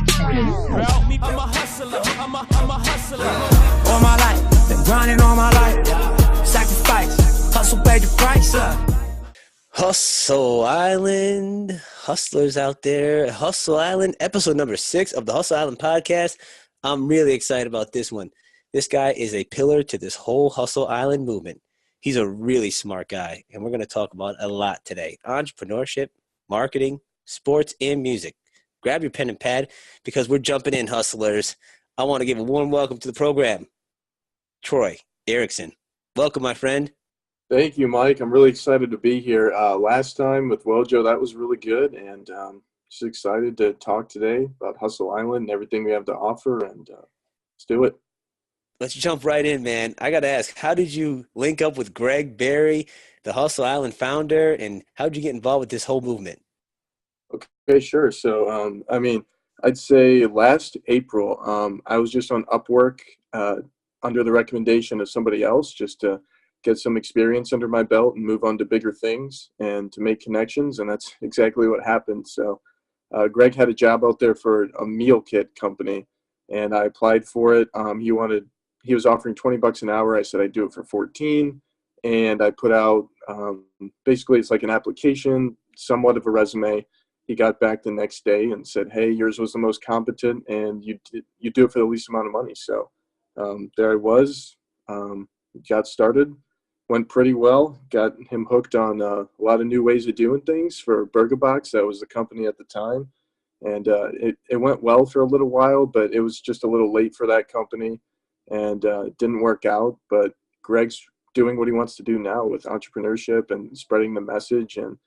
I'm a hustler, I'm a hustler. All my life, been grinding all my life. Sacrifice, hustle paid the price. Hustle Island, hustlers out there. Hustle Island, episode number 6 of the Hustle Island podcast. I'm really excited about this one. This guy is a pillar to this whole Hustle Island movement. He's a really smart guy, and we're going to talk about a lot today. Entrepreneurship, marketing, sports, and music. Grab your pen and pad because we're jumping in, hustlers. I want to give a warm welcome to the program, Troy Ericson. Welcome, my friend. Thank you, Mike. I'm really excited to be here. Last time with Wojo, that was really good, and just excited to talk today about Hustle Island and everything we have to offer, and let's do it. Let's jump right in, man. I got to ask, how did you link up with Greg Berry, the Hustle Island founder, and how did you get involved with this whole movement? Okay, sure. So, I'd say last April, I was just on Upwork under the recommendation of somebody else just to get some experience under my belt and move on to bigger things and to make connections, and that's exactly what happened. So Greg had a job out there for a meal kit company, and I applied for it. He was offering $20 an hour. I said I'd do it for 14, and I put out basically it's like an application, somewhat of a resume. He got back the next day and said, "Hey, yours was the most competent, and you do it for the least amount of money." So there I was, got started, went pretty well, got him hooked on a lot of new ways of doing things for BurgerBox. That was the company at the time. And it went well for a little while, but it was just a little late for that company, and it didn't work out. But Greg's doing what he wants to do now with entrepreneurship and spreading the message. And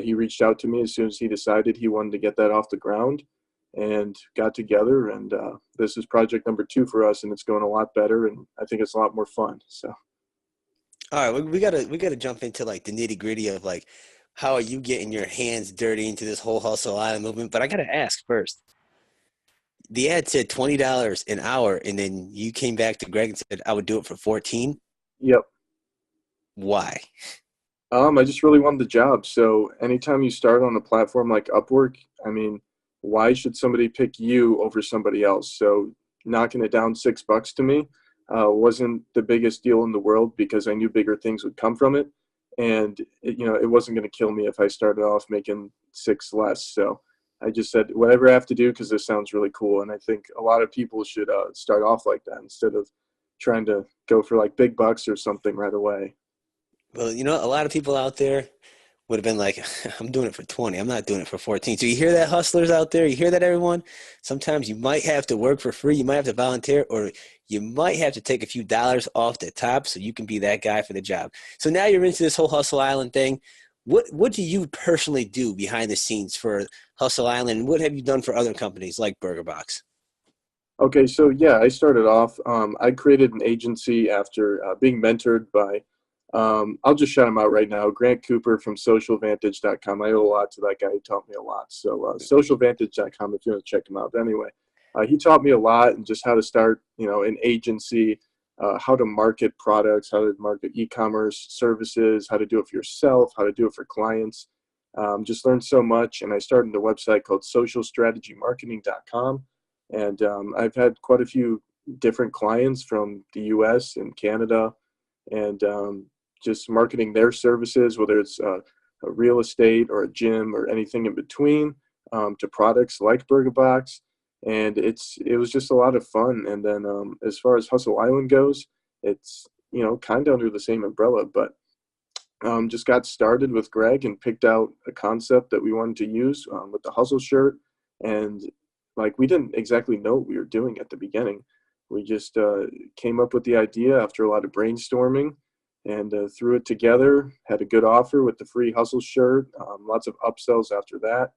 he reached out to me as soon as he decided he wanted to get that off the ground, and got together. And this is project number 2 for us, and it's going a lot better, and I think it's a lot more fun. So. All right, we gotta jump into like the nitty gritty of like how are you getting your hands dirty into this whole Hustle Island movement? But I gotta ask first. The ad said $20 an hour, and then you came back to Greg and said I would do it for 14. Yep. Why? I just really wanted the job. So anytime you start on a platform like Upwork, why should somebody pick you over somebody else? So knocking it down $6 to me wasn't the biggest deal in the world because I knew bigger things would come from it. And it wasn't going to kill me if I started off making 6 less. So I just said, whatever I have to do, because this sounds really cool. And I think a lot of people should start off like that instead of trying to go for like big bucks or something right away. Well, a lot of people out there would have been like, I'm doing it for 20. I'm not doing it for 14. So you hear that, hustlers out there? You hear that, everyone? Sometimes you might have to work for free. You might have to volunteer, or you might have to take a few dollars off the top so you can be that guy for the job. So now you're into this whole Hustle Island thing. What do you personally do behind the scenes for Hustle Island? And what have you done for other companies like BurgerBox? Okay, so yeah, I started off, I created an agency after being mentored by I'll just shout him out right now. Grant Cooper from socialvantage.com. I owe a lot to that guy. He taught me a lot. So socialvantage.com if you want to check him out. But anyway, he taught me a lot and just how to start, an agency, how to market products, how to market e-commerce services, how to do it for yourself, how to do it for clients. Just learned so much. And I started a website called socialstrategymarketing.com. And I've had quite a few different clients from the US and Canada, and just marketing their services, whether it's a real estate or a gym or anything in between, to products like BurgerBox. And it was just a lot of fun. And then as far as Hustle Island goes, it's, kind of under the same umbrella, but just got started with Greg and picked out a concept that we wanted to use with the Hustle shirt. And we didn't exactly know what we were doing at the beginning. We just came up with the idea after a lot of brainstorming, and threw it together, had a good offer with the free Hustle shirt, lots of upsells after that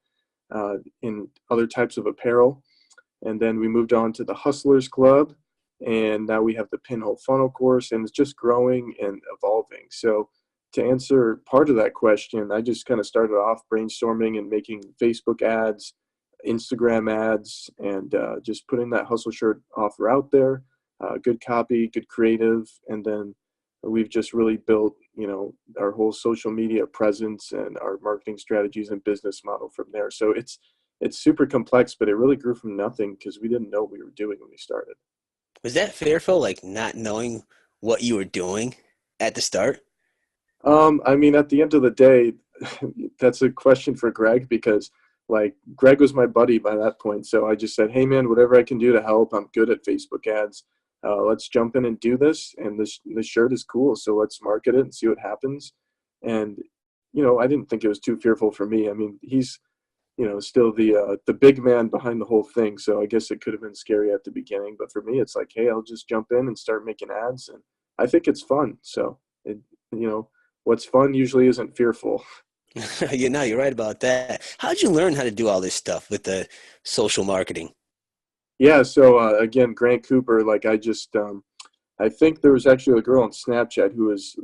in other types of apparel. And then we moved on to the Hustlers Club, and now we have the Pinhole Funnel course, and it's just growing and evolving. So to answer part of that question, I just kind of started off brainstorming and making Facebook ads, Instagram ads, and just putting that Hustle shirt offer out there. Good copy, good creative, and then we've just really built, our whole social media presence and our marketing strategies and business model from there. So it's it's super complex, but it really grew from nothing because we didn't know what we were doing when we started. Was that fearful, like not knowing what you were doing at the start? I mean, at the end of the day, that's a question for Greg because like Greg was my buddy by that point. So I just said, hey man, whatever I can do to help, I'm good at Facebook ads. Let's jump in and do this. And this shirt is cool. So let's market it and see what happens. And, I didn't think it was too fearful for me. I mean, he's, still the big man behind the whole thing. So I guess it could have been scary at the beginning, but for me, it's like, hey, I'll just jump in and start making ads. And I think it's fun. So what's fun usually isn't fearful. You're right about that. How'd you learn how to do all this stuff with the social marketing? Yeah. So again, Grant Cooper, like I think there was actually a girl on Snapchat who was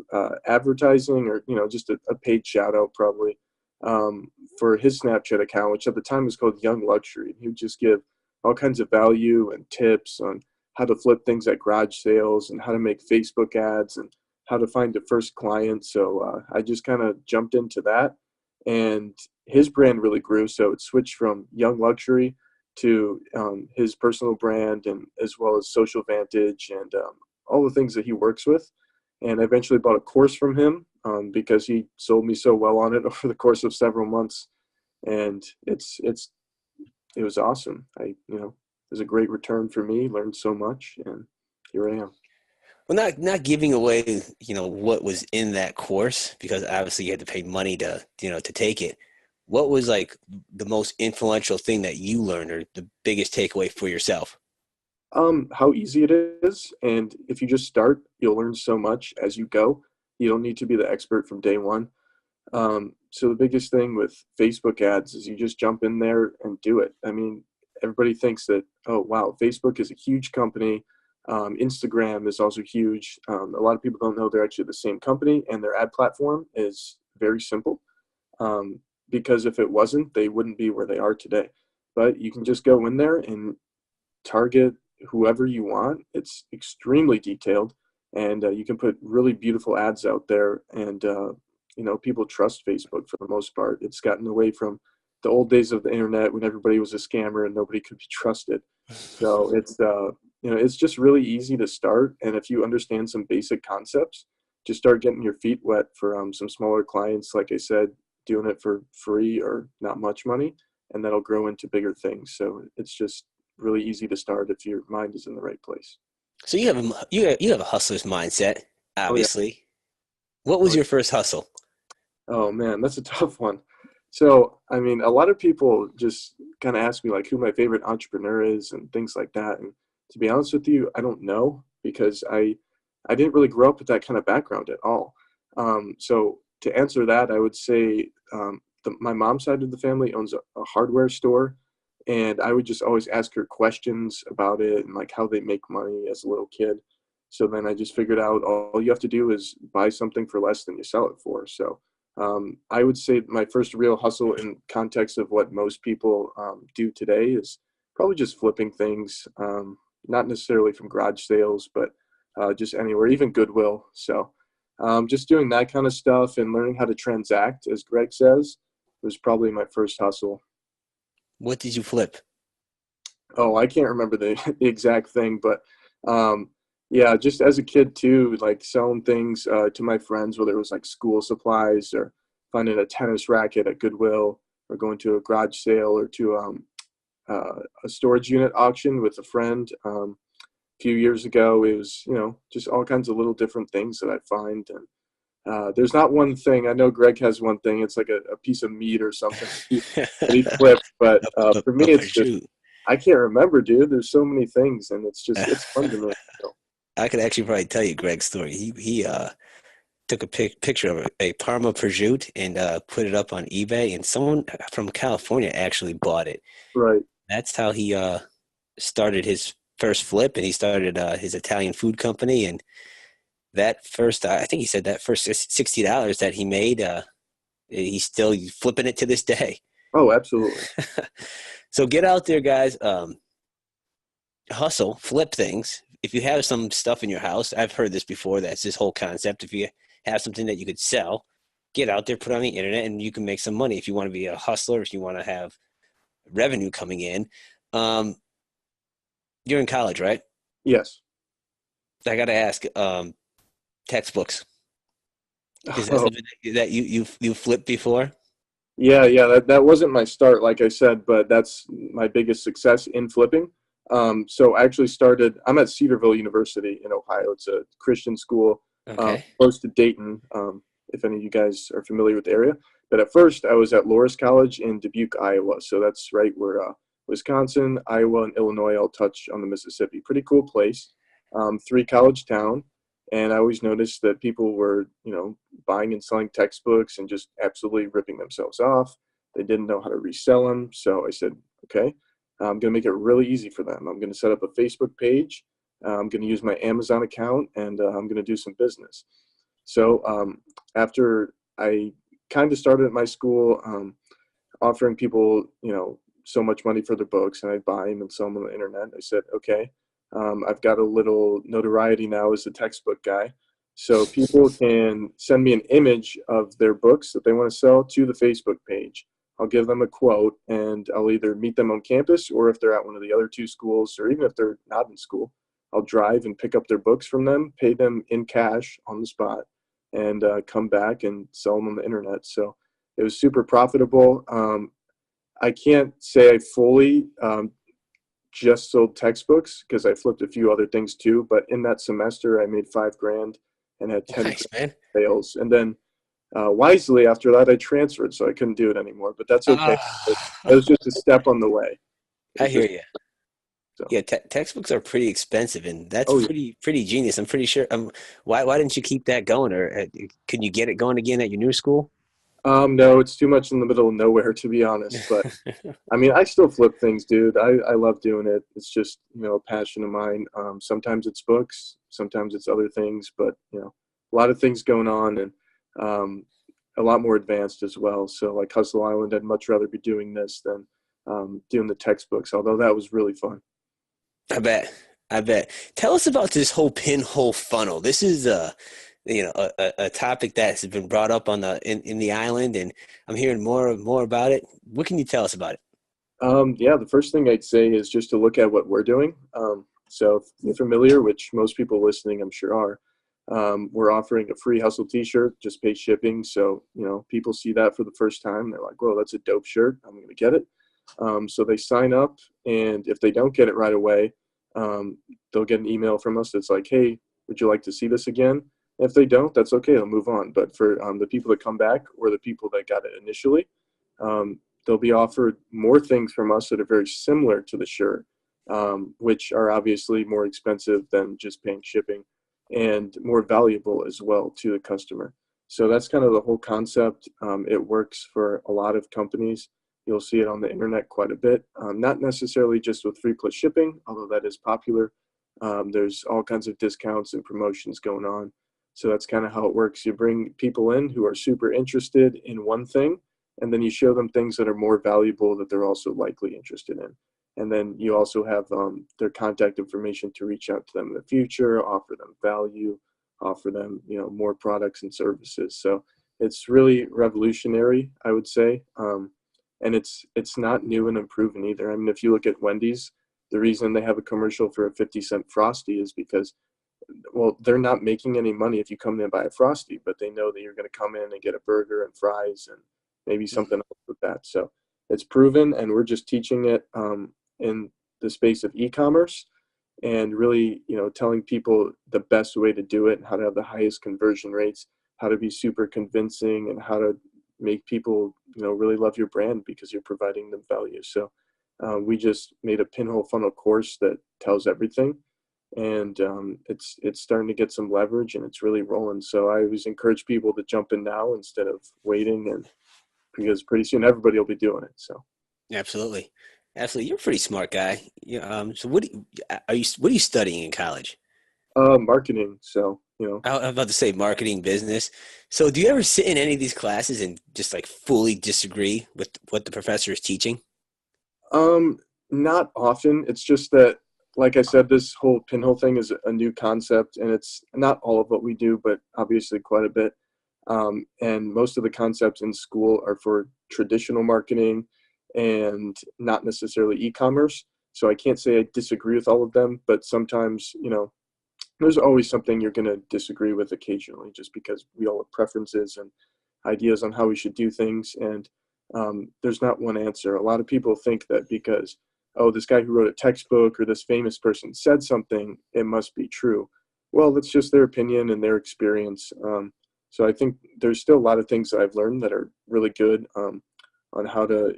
advertising or, just a paid shout out probably for his Snapchat account, which at the time was called Young Luxury. He would just give all kinds of value and tips on how to flip things at garage sales and how to make Facebook ads and how to find a first client. So I just kind of jumped into that, and his brand really grew. So it switched from Young Luxury to his personal brand, and as well as Social Vantage and all the things that he works with. And I eventually bought a course from him because he sold me so well on it over the course of several months. And it was awesome. It was a great return for me, learned so much, and here I am. Well, not giving away, what was in that course, because obviously you had to pay money to take it. What was like the most influential thing that you learned, or the biggest takeaway for yourself? How easy it is. And if you just start, you'll learn so much as you go. You don't need to be the expert from day one. So the biggest thing with Facebook ads is you just jump in there and do it. I mean, everybody thinks that, oh, wow, Facebook is a huge company. Instagram is also huge. A lot of people don't know they're actually the same company, and their ad platform is very simple. Because if it wasn't, they wouldn't be where they are today. But you can just go in there and target whoever you want. It's extremely detailed, and you can put really beautiful ads out there. And people trust Facebook for the most part. It's gotten away from the old days of the internet when everybody was a scammer and nobody could be trusted. So it's just really easy to start. And if you understand some basic concepts, just start getting your feet wet for some smaller clients. Like I said, doing it for free or not much money, and that'll grow into bigger things. So it's just really easy to start if your mind is in the right place. So you have a hustler's mindset, obviously. Oh, yeah. What was your first hustle? Oh man, that's a tough one. So, I mean, a lot of people just kind of ask me like who my favorite entrepreneur is and things like that. And to be honest with you, I don't know, because I didn't really grow up with that kind of background at all. So to answer that, I would say my mom's side of the family owns a hardware store. And I would just always ask her questions about it and like how they make money as a little kid. So then I just figured out all you have to do is buy something for less than you sell it for. So I would say my first real hustle in context of what most people do today is probably just flipping things, not necessarily from garage sales, but just anywhere, even Goodwill. So just doing that kind of stuff and learning how to transact, as Greg says, was probably my first hustle. What did you flip? Oh, I can't remember the exact thing, but yeah, just as a kid too, like selling things to my friends, whether it was like school supplies or finding a tennis racket at Goodwill or going to a garage sale or to a storage unit auction with a friend. A few years ago, it was, just all kinds of little different things that I find. And there's not one thing. I know Greg has one thing. It's like a piece of meat or something that he flipped. But for me, it's just, I can't remember, dude. There's so many things, and it's fun to me. So. I could actually probably tell you Greg's story. He took a picture of a Parma prosciutto and put it up on eBay, and someone from California actually bought it. Right. That's how he started his first flip, and he started his Italian food company. And that first, I think he said that first $60 that he made, he's still flipping it to this day. Oh, absolutely. So get out there, guys. Hustle, flip things. If you have some stuff in your house, I've heard this before, that's this whole concept. If you have something that you could sell, get out there, put it on the internet, and you can make some money. If you want to be a hustler, if you want to have revenue coming in. Um, you're in college, right? Yes. I got to ask, textbooks. Is that something that you flipped before? Yeah. That wasn't my start, like I said, but that's my biggest success in flipping. So I actually started. I'm at Cedarville University in Ohio. It's a Christian school, Okay. close to Dayton. If any of you guys are familiar with the area, but at first I was at Loras College in Dubuque, Iowa. So that's right where Wisconsin, Iowa, and Illinois all touch on the Mississippi. Pretty cool place. Three college town. And I always noticed that people were, buying and selling textbooks and just absolutely ripping themselves off. They didn't know how to resell them. So I said, okay, I'm going to make it really easy for them. I'm going to set up a Facebook page. I'm going to use my Amazon account, and I'm going to do some business. So after I kind of started at my school, offering people, so much money for their books, and I'd buy them and sell them on the internet. I said, okay, I've got a little notoriety now as a textbook guy. So people can send me an image of their books that they want to sell to the Facebook page. I'll give them a quote, and I'll either meet them on campus, or if they're at one of the other two schools, or even if they're not in school, I'll drive and pick up their books from them, pay them in cash on the spot, and come back and sell them on the internet. So it was super profitable. I can't say I fully just sold textbooks, because I flipped a few other things too. But in that semester, I made $5,000 and had 10 Nice, man. sales. And then wisely after that, I transferred, so I couldn't do it anymore. But that's okay. It was just a step on the way. I hear you. So. Yeah, textbooks are pretty expensive, and that's Oh, yeah. pretty genius. I'm pretty sure. Why didn't you keep that going, or can you get it going again at your new school? No, it's too much in the middle of nowhere, to be honest. But I mean, I still flip things, dude. I love doing it. It's just, a passion of mine. Sometimes it's books, sometimes it's other things, but a lot of things going on, and a lot more advanced as well. So like Hustle Island, I'd much rather be doing this than doing the textbooks, although that was really fun. I bet. I bet. Tell us about this whole pinhole funnel. This is a topic that has been brought up on in the island, and I'm hearing more about it. What can you tell us about it? Yeah, the first thing I'd say is just to look at what we're doing. So if you're familiar, which most people listening I'm sure are, we're offering a free Hustle t-shirt, just pay shipping. So, people see that for the first time. They're like, whoa, that's a dope shirt. I'm going to get it. So they sign up, and if they don't get it right away, they'll get an email from us that's like, hey, would you like to see this again? If they don't, that's okay. They'll move on. But for the people that come back, or the people that got it initially, they'll be offered more things from us that are very similar to the shirt, which are obviously more expensive than just paying shipping, and more valuable as well to the customer. So that's kind of the whole concept. It works for a lot of companies. You'll see it on the internet quite a bit, not necessarily just with free plus shipping, although that is popular. There's all kinds of discounts and promotions going on. So that's kind of how it works. You bring people in who are super interested in one thing, and then you show them things that are more valuable that they're also likely interested in. And then you also have their contact information to reach out to them in the future, offer them value, offer them, more products and services. So it's really revolutionary, I would say. And it's not new and unproven either. I mean, if you look at Wendy's, the reason they have a commercial for a 50-cent Frosty is because, well, they're not making any money if you come in and buy a Frosty, but they know that you're going to come in and get a burger and fries and maybe something else with that. So it's proven, and we're just teaching it in the space of e-commerce, and really, telling people the best way to do it, and how to have the highest conversion rates, how to be super convincing, and how to make people, really love your brand because you're providing them value. So we just made a pinhole funnel course that tells everything, and it's starting to get some leverage, and it's really rolling. So I always encourage people to jump in now instead of waiting, and because pretty soon everybody will be doing it. So Absolutely. You're a pretty smart guy. So what are you studying in college? marketing. So I'm about to say marketing business. So do you ever sit in any of these classes and just like fully disagree with what the professor is teaching? Not often. It's just that, like I said, this whole pinhole thing is a new concept, and it's not all of what we do, but obviously quite a bit. And most of the concepts in school are for traditional marketing and not necessarily e-commerce. So I can't say I disagree with all of them, but sometimes, there's always something you're going to disagree with occasionally, just because we all have preferences and ideas on how we should do things. And there's not one answer. A lot of people think that because, oh, this guy who wrote a textbook or this famous person said something, it must be true. Well, that's just their opinion and their experience. So I think there's still a lot of things that I've learned that are really good on how to,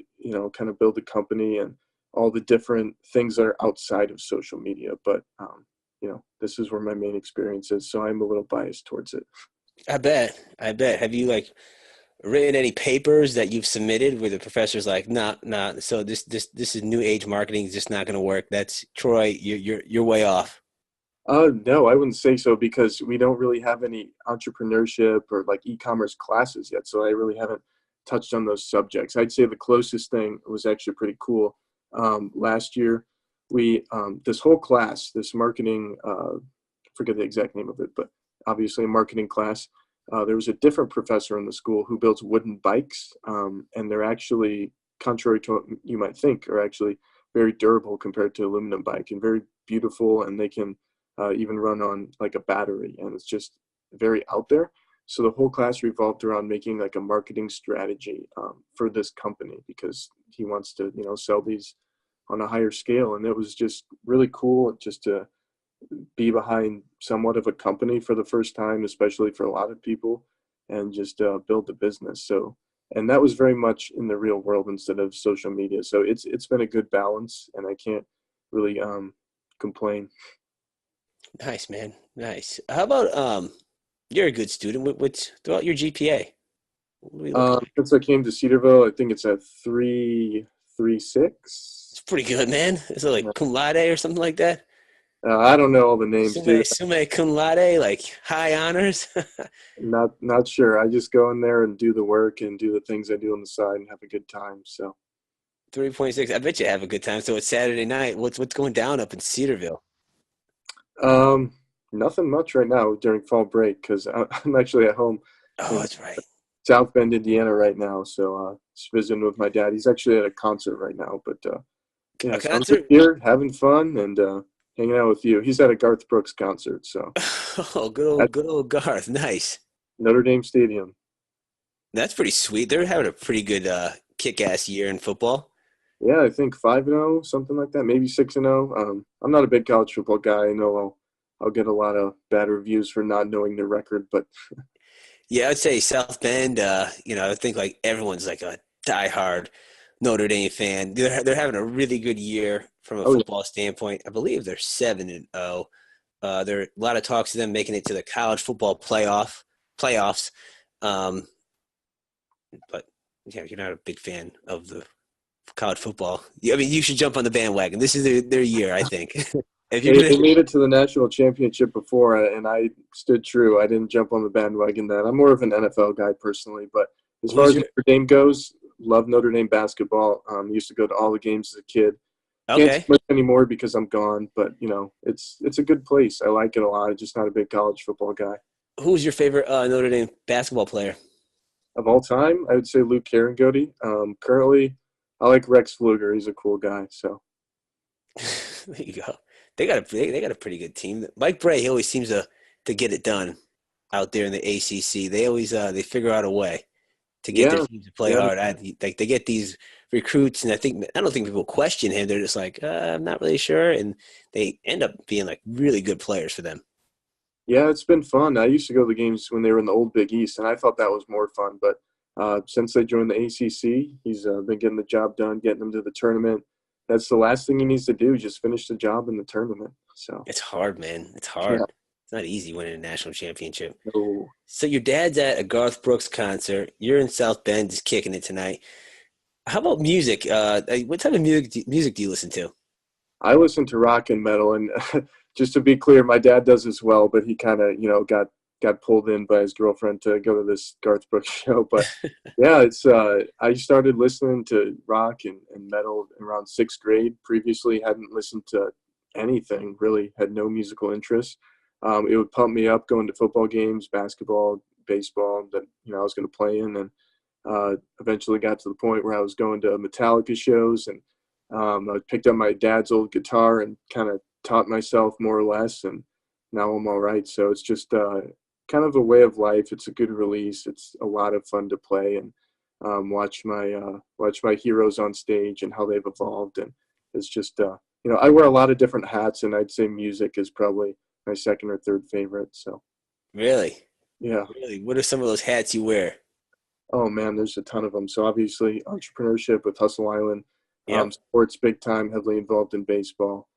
kind of build a company and all the different things that are outside of social media. But, this is where my main experience is. So I'm a little biased towards it. I bet. Have you written any papers that you've submitted where the professor's like, nah, so this is new age marketing is just not going to work? That's Troy, you're way off. No, I wouldn't say so, because we don't really have any entrepreneurship or e-commerce classes yet. So I really haven't touched on those subjects. I'd say the closest thing was actually pretty cool. Last year, we this whole class, this marketing, forget the exact name of it, but obviously a marketing class. There was a different professor in the school who builds wooden bikes, and they're actually, contrary to what you might think, are actually very durable compared to aluminum bike, and very beautiful, and they can even run on a battery, and it's just very out there. So the whole class revolved around making a marketing strategy for this company, because he wants to sell these on a higher scale. And it was just really cool just to be behind somewhat of a company for the first time, especially for a lot of people, and just build the business. So, and that was very much in the real world instead of social media. So it's been a good balance, and I can't really complain. Nice, man. Nice. How about you're a good student. What's throughout your GPA? What are we looking at? Since I came to Cedarville, I think it's at 3.36. It's pretty good, man. Is it like cum laude or something like that? I don't know all the names, dude. Summa cum laude, like high honors. Not sure. I just go in there and do the work and do the things I do on the side and have a good time. So 3.6. I bet you have a good time. So it's Saturday night. What's going down up in Cedarville? Nothing much right now during fall break, because I'm actually at home Oh, in that's right. South Bend, Indiana right now. So just visiting with my dad. He's actually at a concert right now. But yeah, A so I'm just concert? here having fun and hanging out with you. He's at a Garth Brooks concert. So Oh, at good old Garth. Nice. Notre Dame Stadium. That's pretty sweet. They're having a pretty good kick-ass year in football. Yeah, I think 5-0, something like that, maybe 6-0. I'm not a big college football guy. I know I'll get a lot of bad reviews for not knowing their record, but Yeah, I'd say South Bend. I think everyone's like a diehard Notre Dame fan. They're having a really good year from a oh yeah, football standpoint. I believe they're 7-0. There are a lot of talks of them making it to the college football playoffs. But yeah, you're not a big fan of the college football. I mean, you should jump on the bandwagon. This is their year, I think. If you're they gonna, made it to the national championship before, and I stood true. I didn't jump on the bandwagon then. I'm more of an NFL guy personally, but as far who's as your Notre Dame goes, love Notre Dame basketball. Used to go to all the games as a kid. Can't okay? so much anymore because I'm gone, but it's a good place. I like it a lot. I'm just not a big college football guy. Who's your favorite Notre Dame basketball player? Of all time, I would say Luke Carringody. Currently, I like Rex Fluger. He's a cool guy. So There you go. They got a pretty good team. Mike Bray, he always seems to get it done out there in the ACC. They always they figure out a way to get their yeah, teams to play yeah, hard. They get these recruits, and I don't think people question him. They're just like, I'm not really sure, and they end up being really good players for them. yeah. It's been fun. I used to go to the games when they were in the old Big East, and I thought that was more fun. But since they joined the ACC, he's been getting the job done, getting them to the tournament. That's the last thing he needs to do. Just finish the job in the tournament. So It's hard, man. It's hard. yeah. It's not easy winning a national championship. So So your dad's at a Garth Brooks concert. You're in South Bend, just kicking it tonight. How about music? What type of music do you listen to? I listen to rock and metal, and just to be clear, my dad does as well. But he kind of got pulled in by his girlfriend to go to this Garth Brooks show. But yeah, it's I started listening to rock and metal around sixth grade. Previously, hadn't listened to anything, really had no musical interest. It would pump me up going to football games, basketball, baseball that I was going to play in, and Eventually got to the point where I was going to Metallica shows, and I picked up my dad's old guitar and kind of taught myself more or less, and now I'm all right. So it's just kind of a way of life. It's a good release. It's a lot of fun to play and watch my heroes on stage and how they've evolved. And it's just I wear a lot of different hats, and I'd say music is probably my second or third favorite. So Really? yeah. Really? What are some of those hats you wear? Oh man, there's a ton of them. So obviously entrepreneurship with Hustle Island, Yep. sports big time, heavily involved in baseball,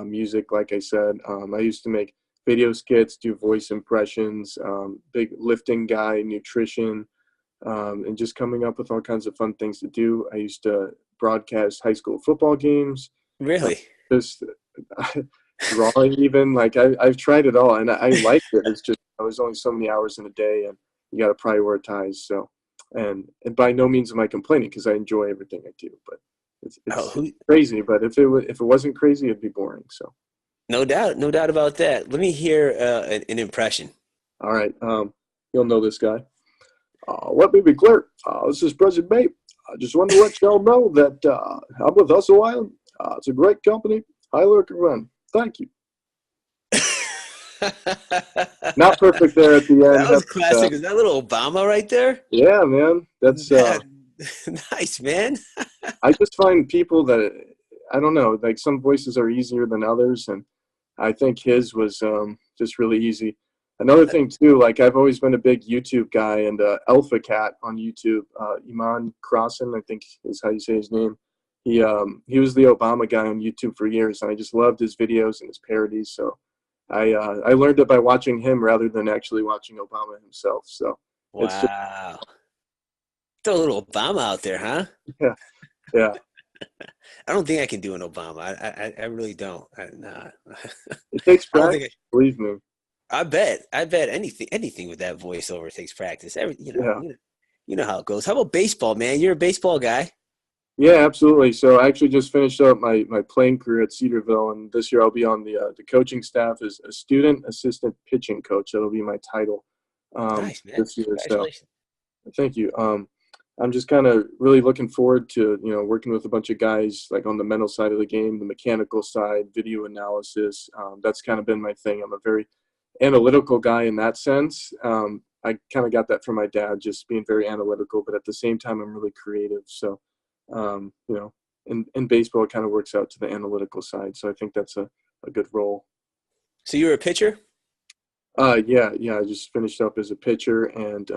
music, like I said. I used to make video skits, do voice impressions, big lifting guy, nutrition, and just coming up with all kinds of fun things to do. I used to broadcast high school football games, Really? just drawing even. Like I've tried it all, and I liked it. It's just there's only so many hours in a day, and you got to prioritize. So, and by no means am I complaining, because I enjoy everything I do. But it's crazy. But if it wasn't crazy, it'd be boring. So, No doubt about that. Let me hear an impression. all right, you'll know this guy. Let me be clear. This is President Babe. I just wanted to let y'all know that I'm with Hustle Island. It's a great company. Highly recommend. Thank you. Not perfect there at the end. That was classic. Is that little Obama right there? Yeah, man. That's nice, man. I just find people that, I don't know, like some voices are easier than others, and I think his was just really easy. Another thing too, like I've always been a big YouTube guy, and Alpha Cat on YouTube, Iman Crossan, I think is how you say his name. He was the Obama guy on YouTube for years, and I just loved his videos and his parodies. So I learned it by watching him rather than actually watching Obama himself. So it's just, Wow. Throw a little Obama out there, huh? yeah. I don't think I can do an Obama. I really don't. Nah. It takes I don't practice, think believe me. I bet anything with that voiceover takes practice. You know how it goes. How about baseball, man? You're a baseball guy. Yeah, absolutely. So I actually just finished up my playing career at Cedarville, and this year I'll be on the coaching staff as a student assistant pitching coach. That'll be my title Nice, man. this year. Congratulations. So thank you. I'm just kind of really looking forward to working with a bunch of guys like on the mental side of the game, the mechanical side, video analysis. That's kind of been my thing. I'm a very analytical guy in that sense. I kind of got that from my dad, just being very analytical, but at the same time I'm really creative. So in baseball, it kind of works out to the analytical side. So I think that's a good role. So you were a pitcher? Yeah. I just finished up as a pitcher, and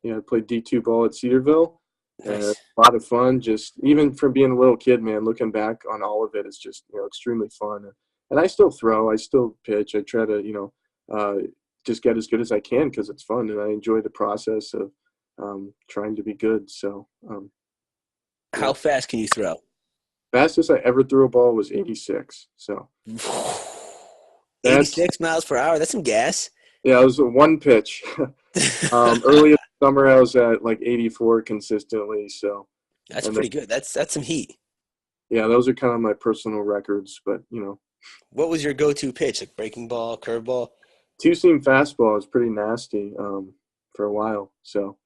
I played D2 ball at Cedarville. Nice. And a lot of fun. Just even from being a little kid, man, looking back on all of it, it's just extremely fun. And I still throw, I still pitch. I try to just get as good as I can because it's fun, and I enjoy the process of trying to be good. So. How fast can you throw? Fastest I ever threw a ball was 86. So 86 miles per hour. That's some gas. Yeah, it was a one pitch. Early in the summer, I was at like 84 consistently. So that's pretty good. That's some heat. Yeah, those are kind of my personal records. But what was your go-to pitch? Like breaking ball, curveball? Two-seam fastball is pretty nasty for a while. So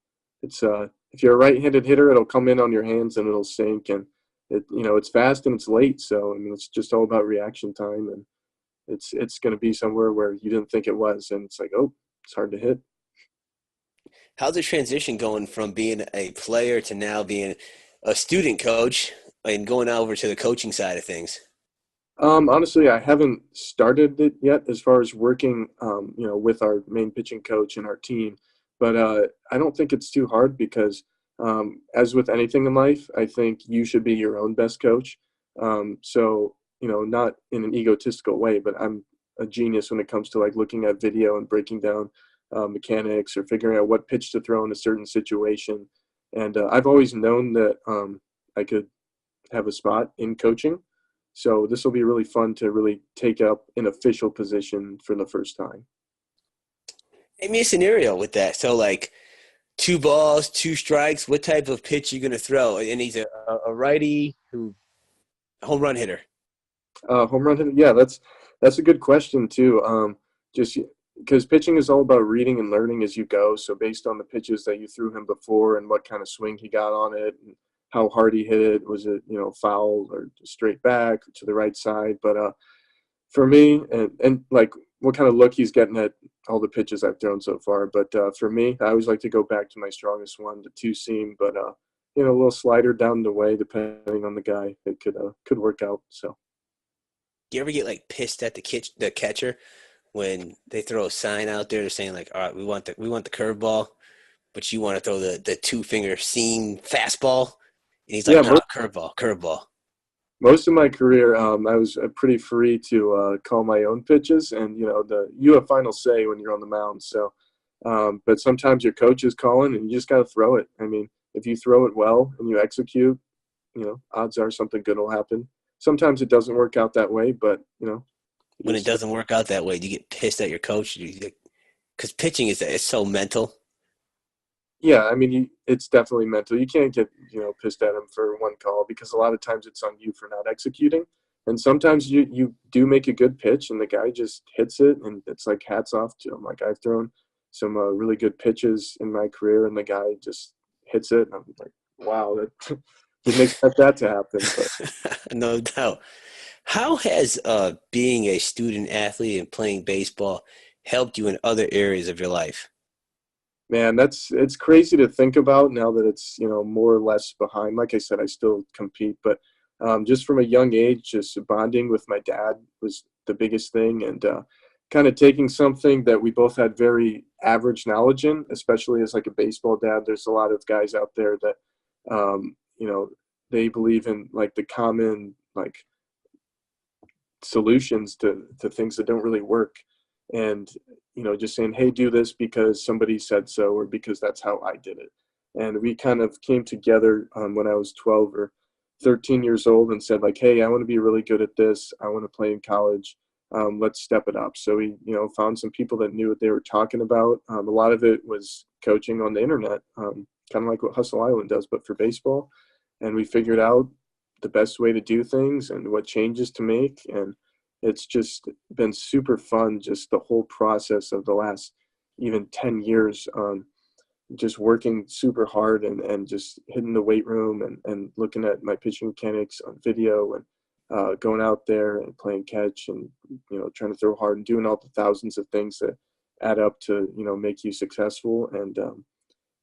it's if you're a right-handed hitter, it'll come in on your hands and it'll sink, and it's fast and it's late. So I mean, it's just all about reaction time, and it's going to be somewhere where you didn't think it was, and it's like, oh, it's hard to hit. How's the transition going from being a player to now being a student coach and going over to the coaching side of things? Honestly, I haven't started it yet as far as working, with our main pitching coach and our team. But I don't think it's too hard because, as with anything in life, I think you should be your own best coach. So, not in an egotistical way, but I'm a genius when it comes to like looking at video and breaking down mechanics or figuring out what pitch to throw in a certain situation. And I've always known that I could have a spot in coaching. So this will be really fun to really take up an official position for the first time. Give me a scenario with that. So, like, 2 balls, 2 strikes, what type of pitch are you going to throw? And he's a righty home run hitter. Home run hitter? Yeah, that's a good question, too. Just because pitching is all about reading and learning as you go. So based on the pitches that you threw him before and what kind of swing he got on it and how hard he hit it, was it, foul or straight back or to the right side? But for me, and like what kind of look he's getting at all the pitches I've thrown so far. But for me, I always like to go back to my strongest one, the two seam, but a little slider down the way, depending on the guy, it could work out. So. Do you ever get like pissed at the catcher when they throw a sign out there saying like, all right, we want the curveball, but you want to throw the 2-finger seam fastball, and he's like, no, curveball. Most of my career, I was pretty free to call my own pitches, and you have final say when you're on the mound. So, but sometimes your coach is calling, and you just got to throw it. I mean, if you throw it well and you execute, odds are something good will happen. Sometimes it doesn't work out that way, but when it doesn't work out that way, do you get pissed at your coach? Because pitching is so mental. Yeah, I mean, it's definitely mental. You can't get pissed at him for one call, because a lot of times it's on you for not executing, and sometimes you do make a good pitch and the guy just hits it, and it's like hats off to him. Like, I've thrown some really good pitches in my career, and the guy just hits it, and I'm like, wow, that didn't expect that to happen. But. No doubt. How has being a student athlete and playing baseball helped you in other areas of your life? Man, it's crazy to think about now that it's more or less behind. Like I said, I still compete, but just from a young age, just bonding with my dad was the biggest thing, and kind of taking something that we both had very average knowledge in, especially as like a baseball dad. There's a lot of guys out there that they believe in like the common like solutions to things that don't really work, and just saying, hey, do this because somebody said so, or because that's how I did it. And we kind of came together when I was 12 or 13 years old and said like, hey, I want to be really good at this, I want to play in college, let's step it up. So we found some people that knew what they were talking about. A lot of it was coaching on the internet, kind of like what Hustle Island does, but for baseball. And we figured out the best way to do things and what changes to make. And it's just been super fun, just the whole process of the last even 10 years, just working super hard and just hitting the weight room and looking at my pitching mechanics on video, and going out there and playing catch and, trying to throw hard and doing all the thousands of things that add up to, make you successful. And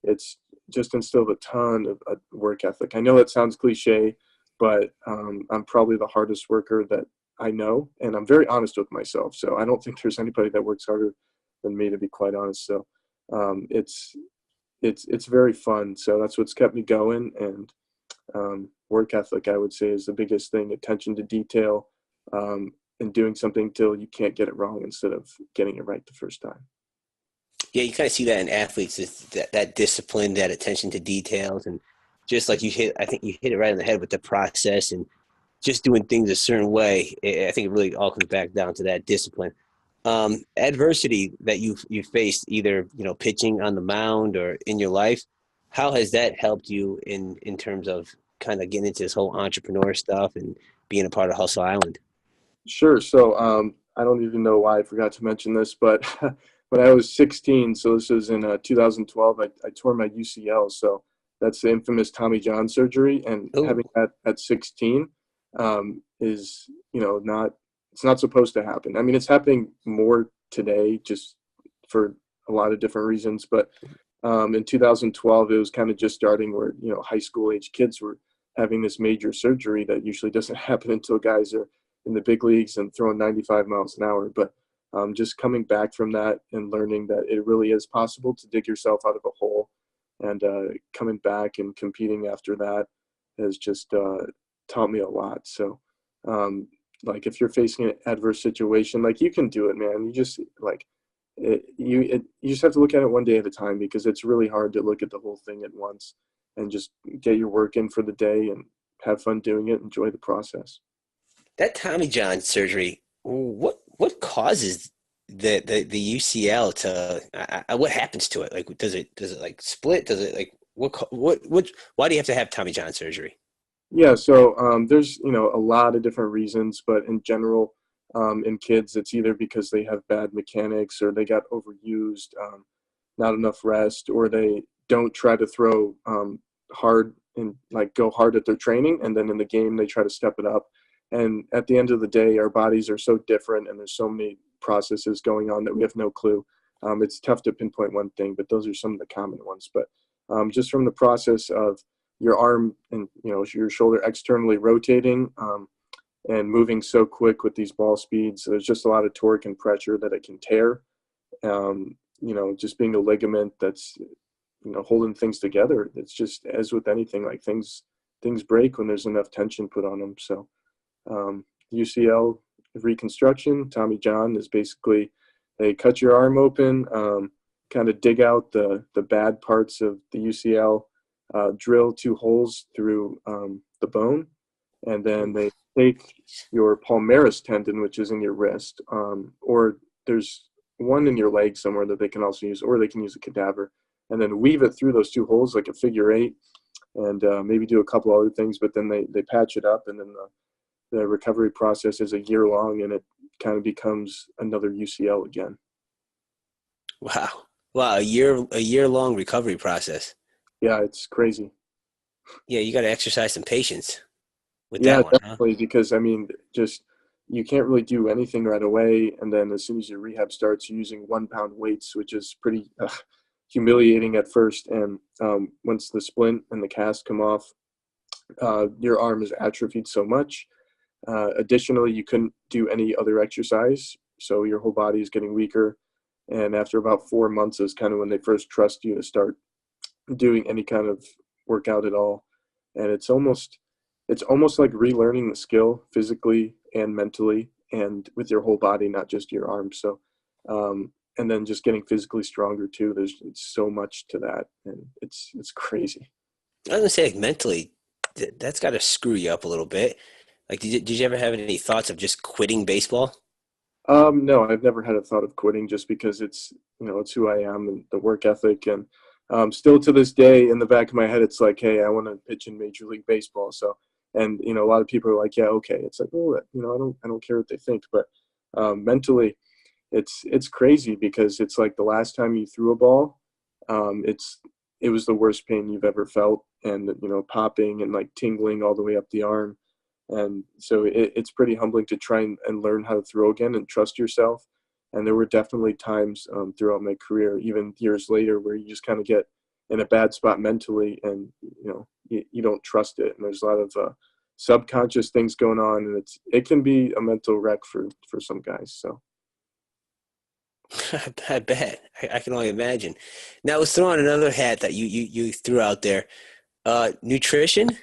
it's just instilled a ton of work ethic. I know it sounds cliche, but I'm probably the hardest worker that I know, and I'm very honest with myself. So I don't think there's anybody that works harder than me, to be quite honest. So it's very fun. So that's what's kept me going. And work ethic, I would say, is the biggest thing. Attention to detail, and doing something till you can't get it wrong instead of getting it right the first time. Yeah, you kind of see that in athletes, that discipline, that attention to details, and just like I think you hit it right on the head with the process and just doing things a certain way. I think it really all comes back down to that discipline. Adversity that you faced, either pitching on the mound or in your life, how has that helped you in terms of kind of getting into this whole entrepreneur stuff and being a part of Hustle Island? Sure. So I don't even know why I forgot to mention this, but when I was 16, so this was in 2012, I tore my UCL. So that's the infamous Tommy John surgery, and having that at 16 is it's not supposed to happen. I mean, it's happening more today just for a lot of different reasons, but in 2012 it was kind of just starting where high school age kids were having this major surgery that usually doesn't happen until guys are in the big leagues and throwing 95 miles an hour. But just coming back from that and learning that it really is possible to dig yourself out of a hole, and coming back and competing after that has just taught me a lot. So like, if you're facing an adverse situation, like, you can do it, man. You just you just have to look at it one day at a time, because it's really hard to look at the whole thing at once and just get your work in for the day and have fun doing it, enjoy the process. That Tommy John surgery, what causes the UCL to what happens to it? Like, does it like split? Does it like what why do you have to have Tommy John surgery? Yeah, so there's a lot of different reasons, but in general, in kids, it's either because they have bad mechanics or they got overused, not enough rest, or they don't try to throw hard and like go hard at their training, and then in the game they try to step it up. And at the end of the day, our bodies are so different, and there's so many processes going on that we have no clue. It's tough to pinpoint one thing, but those are some of the common ones. But just from the process of your arm and your shoulder externally rotating and moving so quick with these ball speeds, there's just a lot of torque and pressure that it can tear. Just being a ligament that's holding things together. It's just, as with anything, like things break when there's enough tension put on them. So UCL reconstruction, Tommy John, is basically they cut your arm open, kind of dig out the bad parts of the UCL, drill 2 holes through the bone, and then they take your palmaris tendon, which is in your wrist, or there's one in your leg somewhere that they can also use, or they can use a cadaver, and then weave it through those 2 holes like a figure 8, and maybe do a couple other things, but then they patch it up, and then the recovery process is a year long, and it kind of becomes another UCL again. Wow, a year long recovery process. Yeah, it's crazy. Yeah, you got to exercise some patience with Yeah, that one, definitely, because just you can't really do anything right away, and then as soon as your rehab starts, you're using 1-pound weights, which is pretty humiliating at first. And once the splint and the cast come off, your arm is atrophied so much. Additionally, you couldn't do any other exercise, so your whole body is getting weaker. And after about 4 months is kind of when they first trust you to start doing any kind of workout at all. And it's almost like relearning the skill physically and mentally and with your whole body, not just your arms. So, and then just getting physically stronger too. It's so much to that, and it's crazy. I was gonna say, like, mentally, that's got to screw you up a little bit. Like, did you ever have any thoughts of just quitting baseball? No, I've never had a thought of quitting, just because it's who I am and the work ethic. And still to this day, in the back of my head, it's like, hey, I want to pitch in Major League Baseball. So, and a lot of people are like, yeah, okay. It's like, well, I don't care what they think, but mentally, it's crazy, because it's like the last time you threw a ball, it was the worst pain you've ever felt, and popping and like tingling all the way up the arm. And so it's pretty humbling to try and learn how to throw again and trust yourself. And there were definitely times throughout my career, even years later, where you just kind of get in a bad spot mentally, and you don't trust it. And there's a lot of subconscious things going on, and it can be a mental wreck for some guys. So I bet. I can only imagine. Now, let's throw on another hat that you threw out there. Nutrition?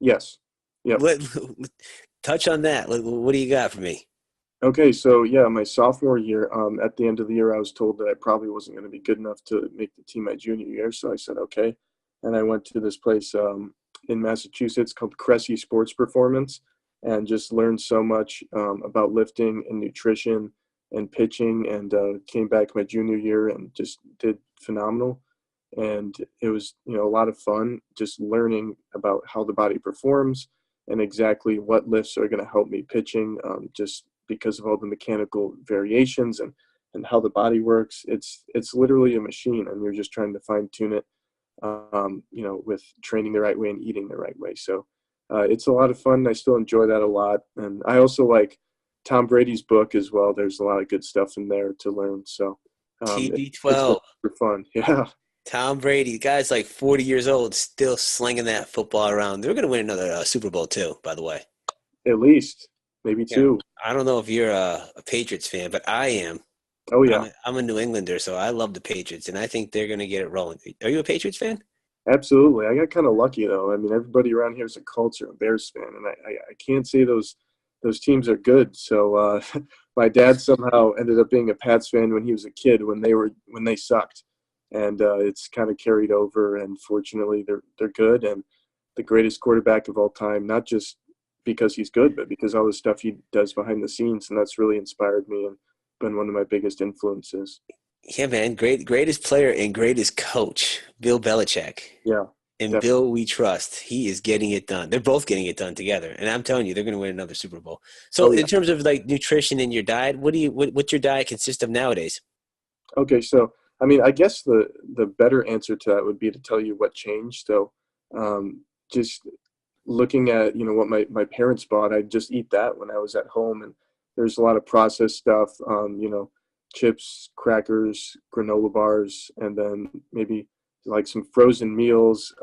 Yes. Yep. Touch on that. What do you got for me? Okay, so yeah, my sophomore year, at the end of the year, I was told that I probably wasn't going to be good enough to make the team my junior year. So I said, okay. And I went to this place in Massachusetts called Cressy Sports Performance, and just learned so much about lifting and nutrition and pitching, and came back my junior year and just did phenomenal. And it was, a lot of fun just learning about how the body performs and exactly what lifts are going to help me pitching, just because of all the mechanical variations and how the body works. It's literally a machine, and you're just trying to fine tune it, with training the right way and eating the right way. So it's a lot of fun. I still enjoy that a lot. And I also like Tom Brady's book as well. There's a lot of good stuff in there to learn. So TB12. It's fun. Yeah. Tom Brady, the guy's like 40 years old, still slinging that football around. They're going to win another Super Bowl too, by the way. At least, maybe two. I don't know if you're a Patriots fan, but I am. Oh, yeah. I'm a New Englander, so I love the Patriots, and I think they're going to get it rolling. Are you a Patriots fan? Absolutely. I got kind of lucky, though. I mean, everybody around here is a Colts or a Bears fan, and I can't say those teams are good. So my dad somehow ended up being a Pats fan when he was a kid, when they sucked. And it's kind of carried over, and fortunately they're good, and the greatest quarterback of all time, not just because he's good, but because all the stuff he does behind the scenes, and that's really inspired me and been one of my biggest influences. Yeah, man, greatest player and greatest coach, Bill Belichick. Yeah, And Definitely. Bill, we trust. He is getting it done. They're both getting it done together. And I'm telling you, they're going to win another Super Bowl. So Oh in yeah. terms of like nutrition in your diet, what's your diet consist of nowadays? Okay, so I mean, I guess the better answer to that would be to tell you what changed. So, just looking at what my parents bought, I'd just eat that when I was at home, and there's a lot of processed stuff, chips, crackers, granola bars, and then maybe like some frozen meals,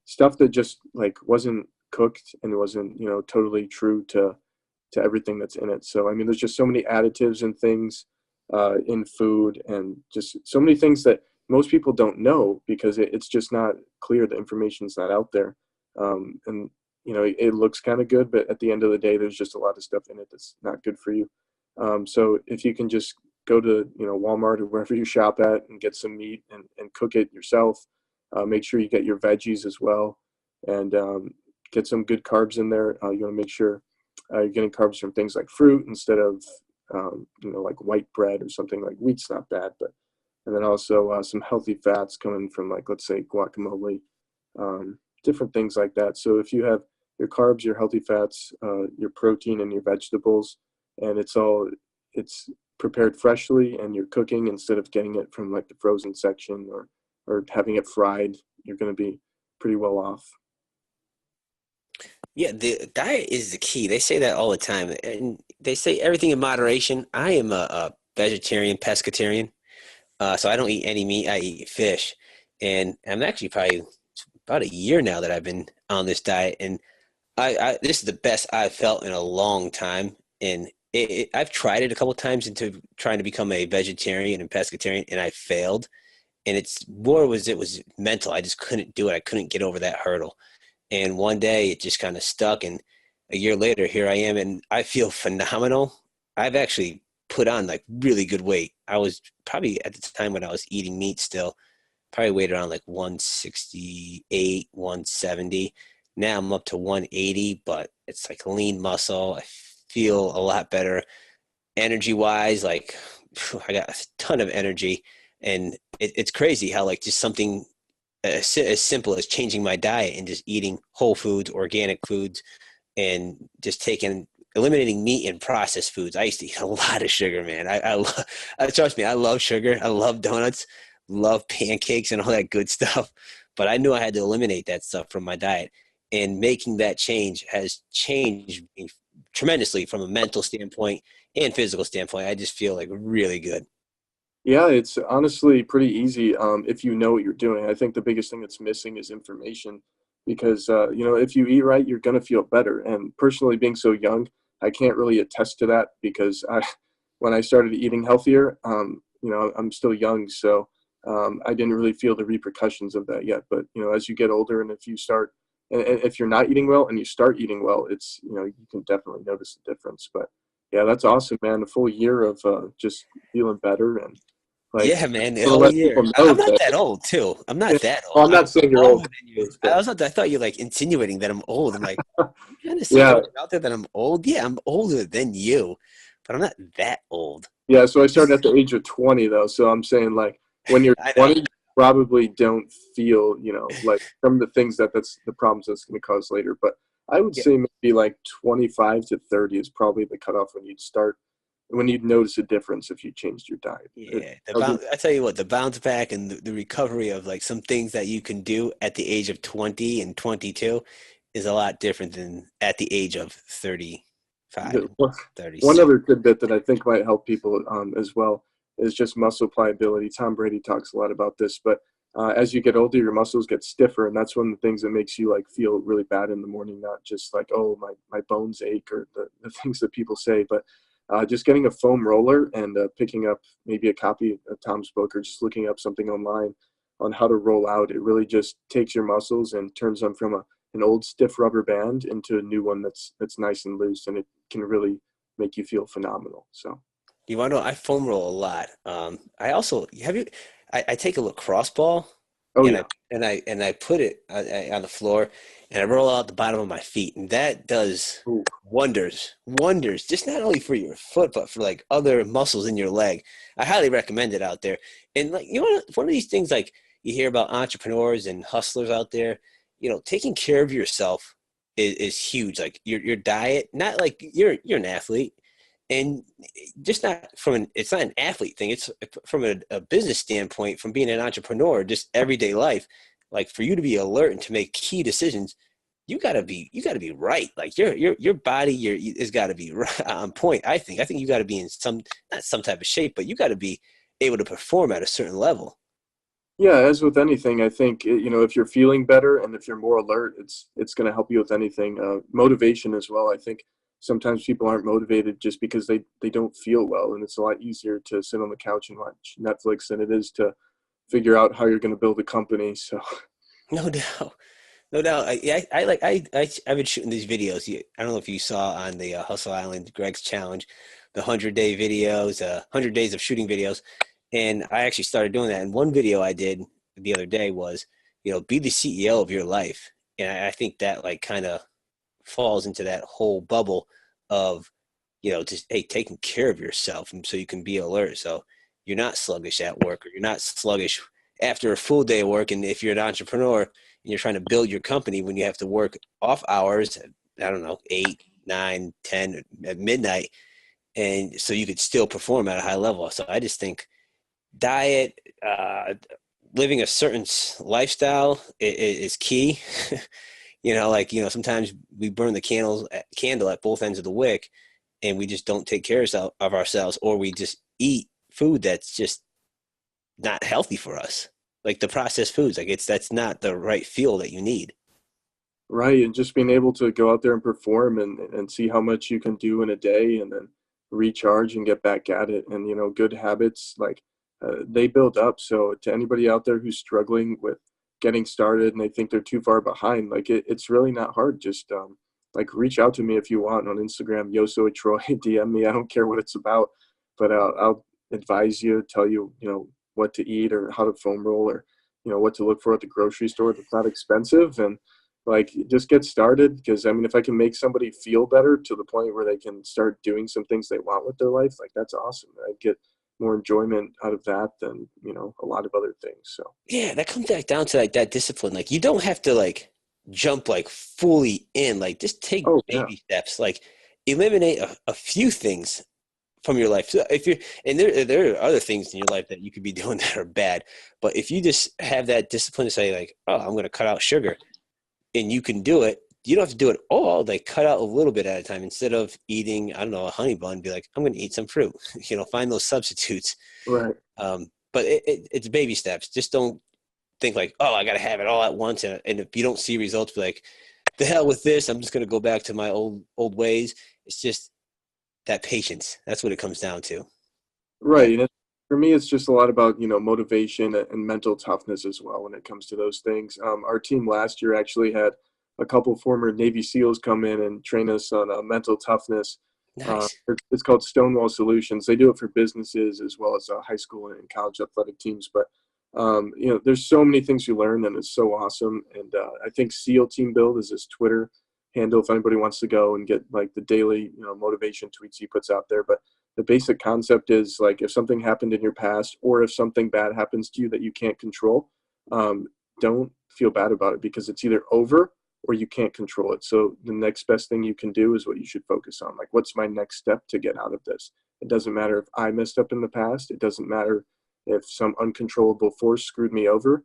stuff that just like wasn't cooked and wasn't totally true to everything that's in it. So I mean, there's just so many additives and things in food, and just so many things that most people don't know because it's just not clear. The information's not out there, and it looks kind of good, but at the end of the day, there's just a lot of stuff in it that's not good for you. So if you can just go to Walmart or wherever you shop at and get some meat and cook it yourself, make sure you get your veggies as well, and get some good carbs in there. You want to make sure you're getting carbs from things like fruit instead of like white bread or something. Like wheat's not bad, but and then also some healthy fats coming from, like, let's say guacamole, different things like that. So if you have your carbs, your healthy fats, your protein, and your vegetables, and it's prepared freshly, and you're cooking instead of getting it from like the frozen section or having it fried, you're going to be pretty well off. Yeah, the diet is the key. They say that all the time. And they say everything in moderation. I am a vegetarian, pescatarian. So I don't eat any meat. I eat fish. And I'm actually probably about a year now that I've been on this diet. And this is the best I've felt in a long time. And I've tried it a couple times into trying to become a vegetarian and pescatarian, and I failed. And it was mental. I just couldn't do it. I couldn't get over that hurdle. And one day it just kind of stuck. And a year later, here I am, and I feel phenomenal. I've actually put on like really good weight. I was probably at the time when I was eating meat still, probably weighed around like 168, 170. Now I'm up to 180, but it's like lean muscle. I feel a lot better energy wise. Like I got a ton of energy, and it's crazy how like just something as simple as changing my diet and just eating whole foods, organic foods, and just eliminating meat and processed foods. I used to eat a lot of sugar, man. Trust me, I love sugar. I love donuts, love pancakes and all that good stuff. But I knew I had to eliminate that stuff from my diet. And making that change has changed me tremendously from a mental standpoint and physical standpoint. I just feel like really good. Yeah, it's honestly pretty easy, if you know what you're doing. I think the biggest thing that's missing is information, because if you eat right, you're gonna feel better. And personally, being so young, I can't really attest to that because when I started eating healthier, I'm still young, so I didn't really feel the repercussions of that yet. But as you get older, and if you start, and if you're not eating well and you start eating well, it's you can definitely notice the difference. But yeah, that's awesome, man. A full year of just feeling better, and like, Yeah, man, the want to whole let people year. know I'm not that. that old, too. I'm not Yeah, that well, old. I'm I'm not saying you're older old, than you. but I thought you were like insinuating that I'm old. I'm like, you trying to say yeah, out there that I'm old? Yeah, I'm older than you, but I'm not that old. yeah. So I started at the age of 20, though. So I'm saying, like, when you're I know. 20, you probably don't feel, like some of the things that's the problems that's going to cause later. But I would Yeah, say maybe like 25 to 30 is probably the cutoff when you'd notice a difference if you changed your diet. yeah. That'll be, I tell you what, the bounce back and the recovery of like some things that you can do at the age of 20 and 22 is a lot different than at the age of 35 the, and one 36. other tidbit that I think might help people as well is just muscle pliability. Tom Brady talks a lot about this, but as you get older, your muscles get stiffer, and that's one of the things that makes you like feel really bad in the morning. Not just like, oh, my bones ache, or the things that people say, but just getting a foam roller and picking up maybe a copy of Tom's book, or just looking up something online on how to roll out. It really just takes your muscles and turns them from an old stiff rubber band into a new one that's nice and loose, and it can really make you feel phenomenal. So You want to know? I foam roll a lot. I also I take a lacrosse ball oh and yeah. I put it on the floor and I roll out the bottom of my feet, and that does Ooh. wonders. Just not only for your foot but for like other muscles in your leg. I highly recommend it out there. And like one of these things, like you hear about entrepreneurs and hustlers out there, taking care of yourself is huge. Like your diet, not like you're an athlete, and just not it's not an athlete thing. It's from a business standpoint, from being an entrepreneur, just everyday life. Like for you to be alert and to make key decisions, you gotta be right. Like your body is gotta be right, on point. I think you gotta be in not some type of shape, but you gotta be able to perform at a certain level. Yeah, as with anything, I think if you're feeling better and if you're more alert, it's going to help you with anything. Motivation as well. I think sometimes people aren't motivated just because they don't feel well, and it's a lot easier to sit on the couch and watch Netflix than it is to figure out how you're going to build a company. So No doubt. No doubt. I've been shooting these videos. I don't know if you saw on the Hustle Island Greg's challenge, the 100-day videos, 100 days of shooting videos, and I actually started doing that. And one video I did the other day was, be the CEO of your life, and I think that like kind of falls into that whole bubble of, just hey, taking care of yourself, and so you can be alert. So you're not sluggish at work, or you're not sluggish after a full day of work. And if you're an entrepreneur and you're trying to build your company when you have to work off hours, I don't know, 8, 9, 10 at midnight, and so you could still perform at a high level. So I just think diet, living a certain lifestyle is key. Sometimes we burn the candle at both ends of the wick, and we just don't take care of ourselves, or we just eat food that's just not healthy for us, like the processed foods. Like that's not the right fuel that you need. right, and just being able to go out there and perform and see how much you can do in a day, and then recharge and get back at it. And good habits, like they build up. So to anybody out there who's struggling with getting started and they think they're too far behind, like it's really not hard. Just like reach out to me if you want on Instagram, Yoso Troy. DM me. I don't care what it's about, but I'll advise you, tell you what to eat or how to foam roll, or what to look for at the grocery store that's not expensive. And like just get started, because I mean, if I can make somebody feel better to the point where they can start doing some things they want with their life, like that's awesome. I get more enjoyment out of that than a lot of other things. So Yeah, that comes back down to like that discipline. Like you don't have to like jump like fully in. Like just take oh yeah, baby steps. Like eliminate a few things from your life. So if you're, and there are other things in your life that you could be doing that are bad, but if you just have that discipline to say like, oh, I'm going to cut out sugar, and you can do it. You don't have to do it all. They cut out a little bit at a time. Instead of eating, I don't know, a honey bun, be like, I'm going to eat some fruit. Find those substitutes. right. But it's baby steps. Just don't think like, oh, I got to have it all at once. And if you don't see results, be like, the hell with this. I'm just going to go back to my old ways. It's just that patience. That's what it comes down to. Right. And for me, it's just a lot about, motivation and mental toughness as well when it comes to those things. Our team last year actually had a couple former Navy SEALs come in and train us on mental toughness. Nice. It's called Stonewall Solutions. They do it for businesses as well as high school and college athletic teams. But, there's so many things you learn, and it's so awesome. And I think SEAL Team Build is his Twitter handle if anybody wants to go and get like the daily, motivation tweets he puts out there. But the basic concept is like, if something happened in your past, or if something bad happens to you that you can't control, don't feel bad about it, because it's either over or you can't control it. So the next best thing you can do is what you should focus on. Like, what's my next step to get out of this? It doesn't matter if I messed up in the past. It doesn't matter if some uncontrollable force screwed me over.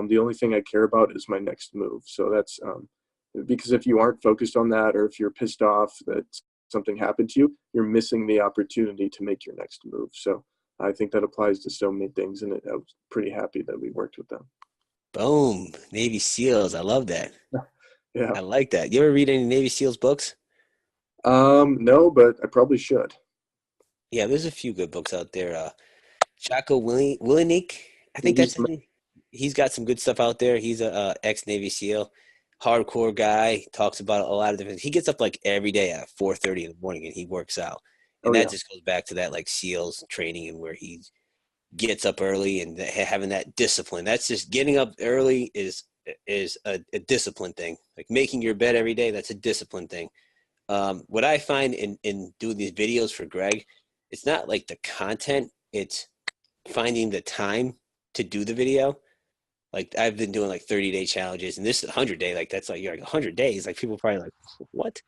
The only thing I care about is my next move. So that's because if you aren't focused on that, or if you're pissed off that something happened to you, you're missing the opportunity to make your next move. So I think that applies to so many things, and I was pretty happy that we worked with them. Boom. Navy SEALs. I love that. Yeah. I like that. You ever read any Navy SEALs books? No, but I probably should. Yeah, there's a few good books out there. Jocko Willenick, I think that's his name. He's got some good stuff out there. He's a ex-Navy SEAL, hardcore guy. Talks about a lot of different. He gets up like every day at 4:30 in the morning and he works out, and that just goes back to that like SEALs training, and where he gets up early and having that discipline. That's just getting up early is a discipline thing. Like making your bed every day, that's a discipline thing. What I find in doing these videos for Greg, it's not like the content, it's finding the time to do the video. Like I've been doing like 30-day challenges, and this 100-day, like that's like you're like 100 days. Like people probably like, what?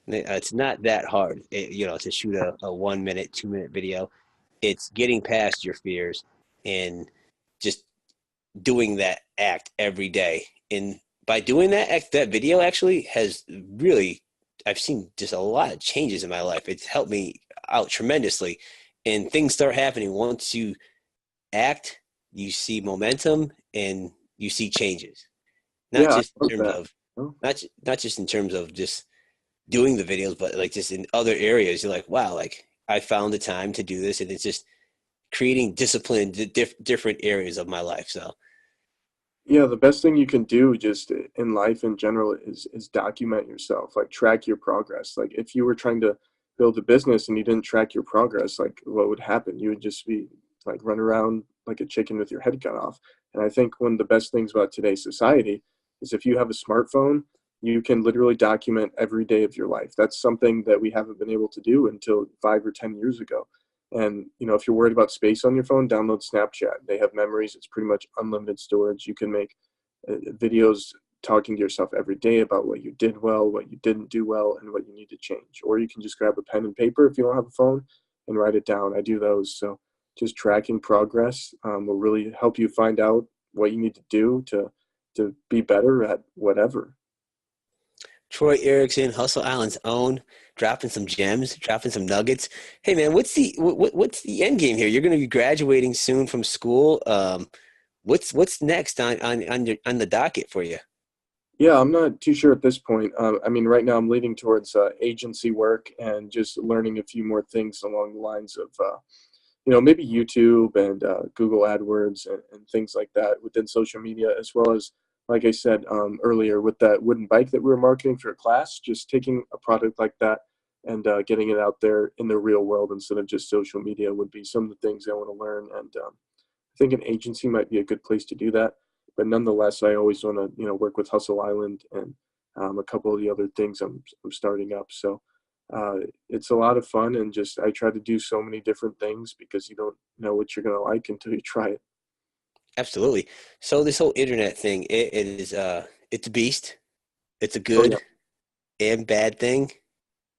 It's not that hard, to shoot a 1 minute, 2 minute video. It's getting past your fears and just doing that act every day. And by doing that act, that video actually has really, I've seen just a lot of changes in my life. It's helped me out tremendously. And things start happening once you act, you see momentum and you see changes. Not Yeah, I just in love terms that. of Oh, not just in terms of just doing the videos, but like just in other areas, you're like, wow, like I found the time to do this, and it's just creating discipline in different areas of my life. So yeah, the best thing you can do just in life in general is document yourself, like track your progress. Like if you were trying to build a business and you didn't track your progress, like what would happen? You would just be like run around like a chicken with your head cut off. And I think one of the best things about today's society is if you have a smartphone, you can literally document every day of your life. That's something that we haven't been able to do until 5 or 10 years ago. And if you're worried about space on your phone, download Snapchat. They have memories. It's pretty much unlimited storage. You can make videos talking to yourself every day about what you did well, what you didn't do well, and what you need to change. Or you can just grab a pen and paper if you don't have a phone and write it down. I do those. So just tracking progress will really help you find out what you need to do to be better at whatever. Troy Erickson, Hustle Island's own, dropping some gems, dropping some nuggets. Hey man, what's the end game here? You're going to be graduating soon from school. What's next on the docket for you? Yeah, I'm not too sure at this point. I mean, right now I'm leaning towards agency work and just learning a few more things along the lines of, maybe YouTube and Google AdWords and things like that within social media, as well as, like I said earlier, with that wooden bike that we were marketing for a class, just taking a product like that and getting it out there in the real world instead of just social media would be some of the things I want to learn. And I think an agency might be a good place to do that. But nonetheless, I always want to, work with Hustle Island and a couple of the other things I'm starting up. So it's a lot of fun, and just I try to do so many different things because you don't know what you're gonna like until you try it. Absolutely. So this whole internet thing, it is it's a beast. It's a Oh yeah. good and bad thing.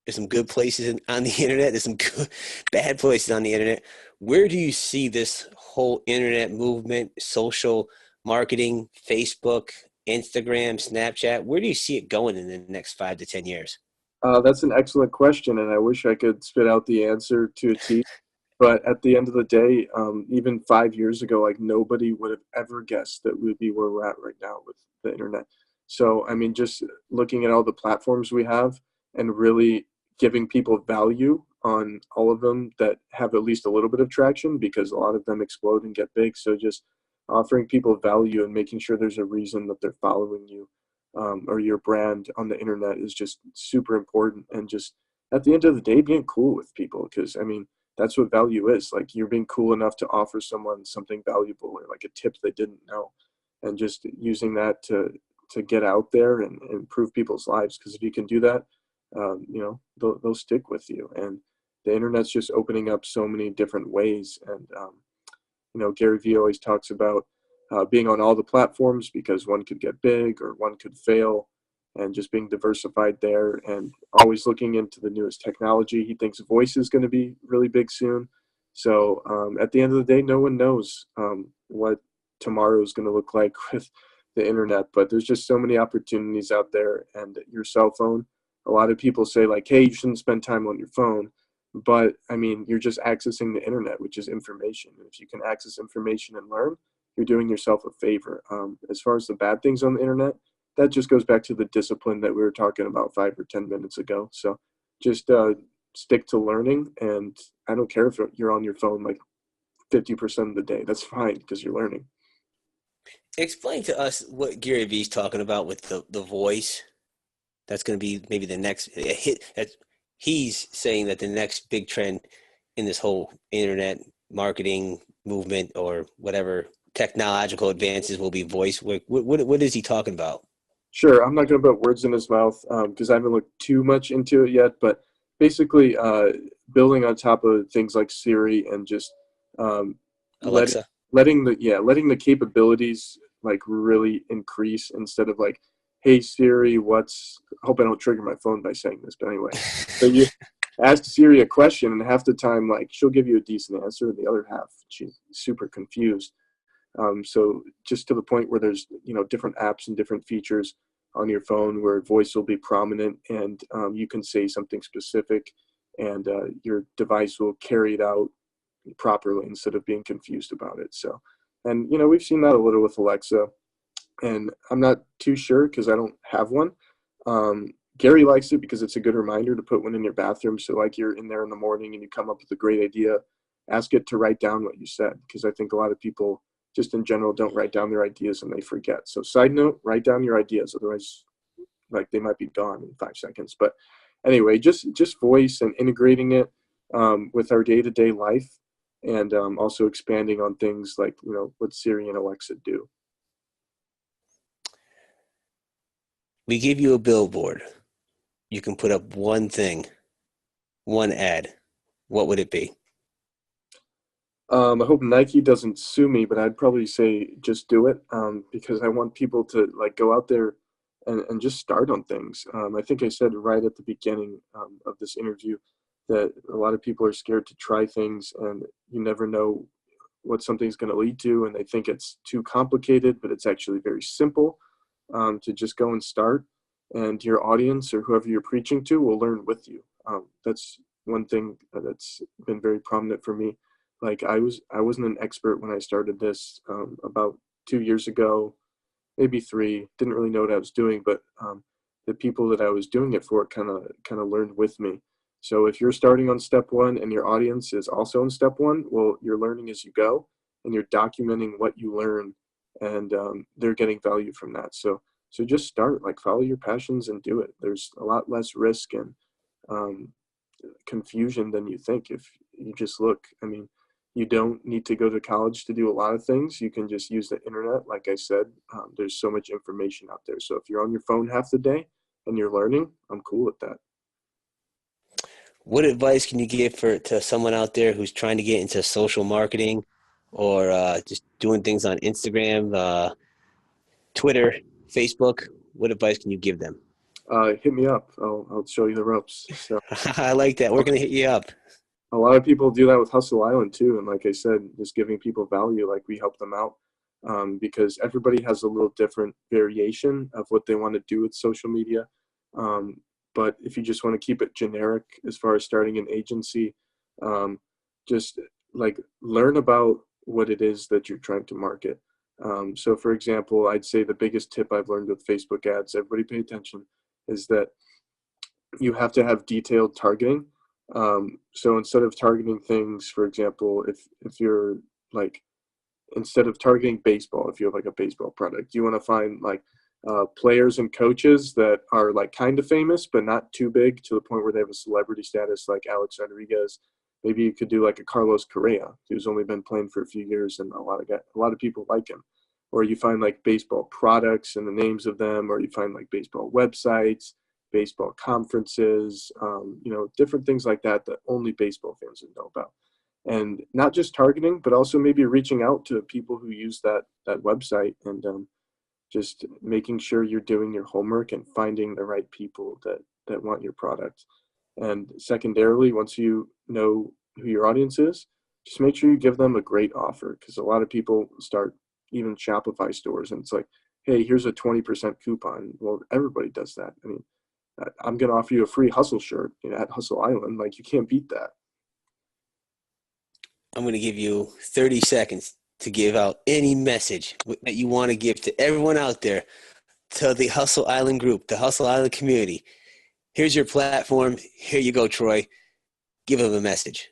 There's some good places on the internet. There's some good, bad places on the internet. Where do you see this whole internet movement, social marketing, Facebook, Instagram, Snapchat? Where do you see it going in the next 5 to 10 years? That's an excellent question, and I wish I could spit out the answer to a T. But at the end of the day, even 5 years ago, like nobody would have ever guessed that we'd be where we're at right now with the internet. So, I mean, just looking at all the platforms we have and really giving people value on all of them that have at least a little bit of traction, because a lot of them explode and get big. So just offering people value and making sure there's a reason that they're following you or your brand on the internet is just super important. And just at the end of the day, being cool with people, because I mean, that's what value is. Like you're being cool enough to offer someone something valuable or like a tip they didn't know, and just using that to get out there and improve people's lives. Because if you can do that, they'll stick with you. And the internet's just opening up so many different ways. And Gary Vee always talks about being on all the platforms because one could get big or one could fail, and just being diversified there and always looking into the newest technology. He thinks voice is going to be really big soon. So at the end of the day, no one knows what tomorrow is going to look like with the internet, but there's just so many opportunities out there. And your cell phone, a lot of people say like, hey, you shouldn't spend time on your phone. But I mean, you're just accessing the internet, which is information. And if you can access information and learn, you're doing yourself a favor. As far as the bad things on the internet, that just goes back to the discipline that we were talking about 5 or 10 minutes ago. So just stick to learning. And I don't care if you're on your phone like 50% of the day. That's fine because you're learning. Explain to us what Gary Vee's talking about with the voice. That's going to be maybe the next hit. He's saying that the next big trend in this whole internet marketing movement or whatever technological advances will be voice. What is he talking about? Sure, I'm not going to put words in his mouth because I haven't looked too much into it yet. But basically, building on top of things like Siri and just um, letting Alexa. letting the capabilities like really increase instead of like, hey Siri, I hope I don't trigger my phone by saying this, but anyway. So you ask Siri a question, and half the time, like, she'll give you a decent answer, and the other half, she's super confused. So just to the point where there's, different apps and different features on your phone where voice will be prominent, and you can say something specific, and your device will carry it out properly instead of being confused about it. So, and we've seen that a little with Alexa, and I'm not too sure because I don't have one. Gary likes it because it's a good reminder to put one in your bathroom. So like you're in there in the morning and you come up with a great idea, ask it to write down what you said, because I think a lot of people just in general don't write down their ideas and they forget. So side note, write down your ideas. Otherwise, like, they might be gone in 5 seconds. But anyway, just voice and integrating it with our day-to-day life, and also expanding on things like, what Siri and Alexa do. We give you a billboard. You can put up one thing, one ad. What would it be? I hope Nike doesn't sue me, but I'd probably say just do it, because I want people to like go out there and just start on things. I think I said right at the beginning of this interview that a lot of people are scared to try things, and you never know what something's going to lead to, and they think it's too complicated, but it's actually very simple to just go and start, and your audience or whoever you're preaching to will learn with you. That's one thing that's been very prominent for me. Like I wasn't an expert when I started this about 2 years ago, maybe 3. Didn't really know what I was doing, but the people that I was doing it for kind of learned with me. So if you're starting on step 1 and your audience is also on step 1, well, you're learning as you go, and you're documenting what you learn, and they're getting value from that. So just start, like, follow your passions and do it. There's a lot less risk and confusion than you think if you just look. I mean, you don't need to go to college to do a lot of things. You can just use the internet. Like I said, there's so much information out there. So if you're on your phone half the day and you're learning, I'm cool with that. What advice can you give to someone out there who's trying to get into social marketing, or just doing things on Instagram, Twitter, Facebook? What advice can you give them? Hit me up. I'll show you the ropes. So I like that. We're going to hit you up. a lot of people do that with Hustle Island too. And like I said, just giving people value, like we help them out, because everybody has a little different variation of what they want to do with social media. But if you just want to keep it generic as far as starting an agency, just like learn about what it is that you're trying to market. So for example, I'd say the biggest tip I've learned with Facebook ads, everybody pay attention, is that you have to have detailed targeting. So instead of targeting things, for example, if you're like, instead of targeting baseball, if you have like a baseball product, you want to find like players and coaches that are like kind of famous, but not too big to the point where they have a celebrity status, like Alex Rodriguez. Maybe you could do like a Carlos Correa, who's only been playing for a few years, and a lot of people like him. Or you find like baseball products and the names of them, or you find like baseball websites, baseball conferences, different things like that only baseball fans would know about. And not just targeting, but also maybe reaching out to people who use that website, and just making sure you're doing your homework and finding the right people that want your product. And secondarily, once you know who your audience is, just make sure you give them a great offer, because a lot of people start even Shopify stores and it's like, hey, here's a 20% coupon. Well, everybody does that. I mean, I'm going to offer you a free Hustle shirt at Hustle Island. Like, you can't beat that. I'm going to give you 30 seconds to give out any message that you want to give to everyone out there, to the Hustle Island group, the Hustle Island community. Here's your platform. Here you go, Troy. Give them a message.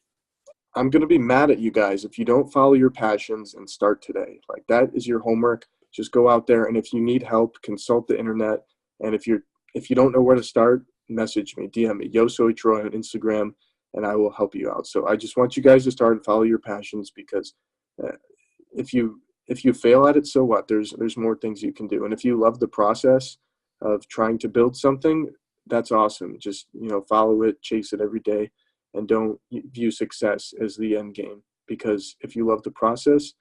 I'm going to be mad at you guys if you don't follow your passions and start today. Like, that is your homework. Just go out there, and if you need help, consult the internet. And if you don't know where to start, message me, DM me, YoSoyTroy on Instagram, and I will help you out. So I just want you guys to start and follow your passions, because if you fail at it, so what? There's more things you can do. And if you love the process of trying to build something, that's awesome. Just, follow it, chase it every day, and don't view success as the end game. Because if you love the process,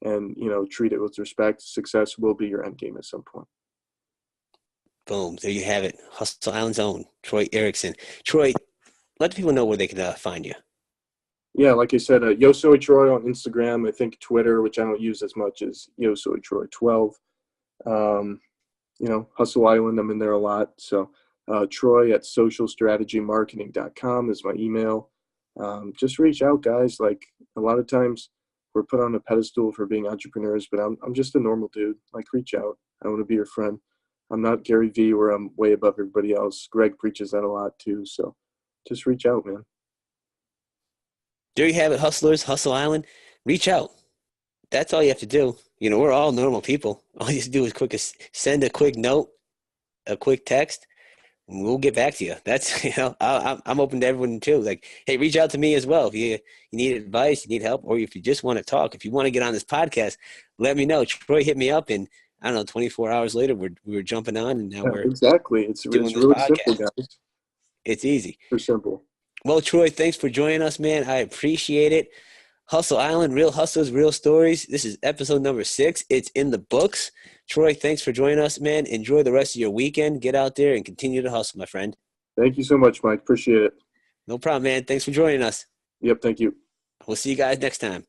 and, treat it with respect. Success will be your end game at some point. Boom. There you have it. Hustle Island's own Troy Ericson. Troy, let the people know where they can find you. Yeah, like I said, Yosoy Troy on Instagram. I think Twitter, which I don't use as much, is Yosoy Troy 12. Hustle Island, I'm in there a lot. So Troy at socialstrategymarketing.com is my email. Just reach out, guys. Like, a lot of times we're put on a pedestal for being entrepreneurs, but I'm just a normal dude. Like, reach out. I want to be your friend. I'm not Gary Vee where I'm way above everybody else. Greg preaches that a lot too. So just reach out, man. There you have it, hustlers, Hustle Island. Reach out. That's all you have to do. We're all normal people. All you have to do is send a quick note, a quick text, and we'll get back to you. That's, I'm open to everyone too. Like, hey, reach out to me as well. If you need advice, you need help, or if you just want to talk, if you want to get on this podcast, let me know. Troy hit me up, and I don't know, 24 hours later, we were jumping on, and now we're exactly. It's doing really podcast. simple, guys. It's easy. Super simple. Well, Troy, thanks for joining us, man. I appreciate it. Hustle Island, real hustlers, real stories. This is episode number 6. It's in the books. Troy, thanks for joining us, man. Enjoy the rest of your weekend. Get out there and continue to hustle, my friend. Thank you so much, Mike. Appreciate it. No problem, man. Thanks for joining us. Yep, thank you. We'll see you guys next time.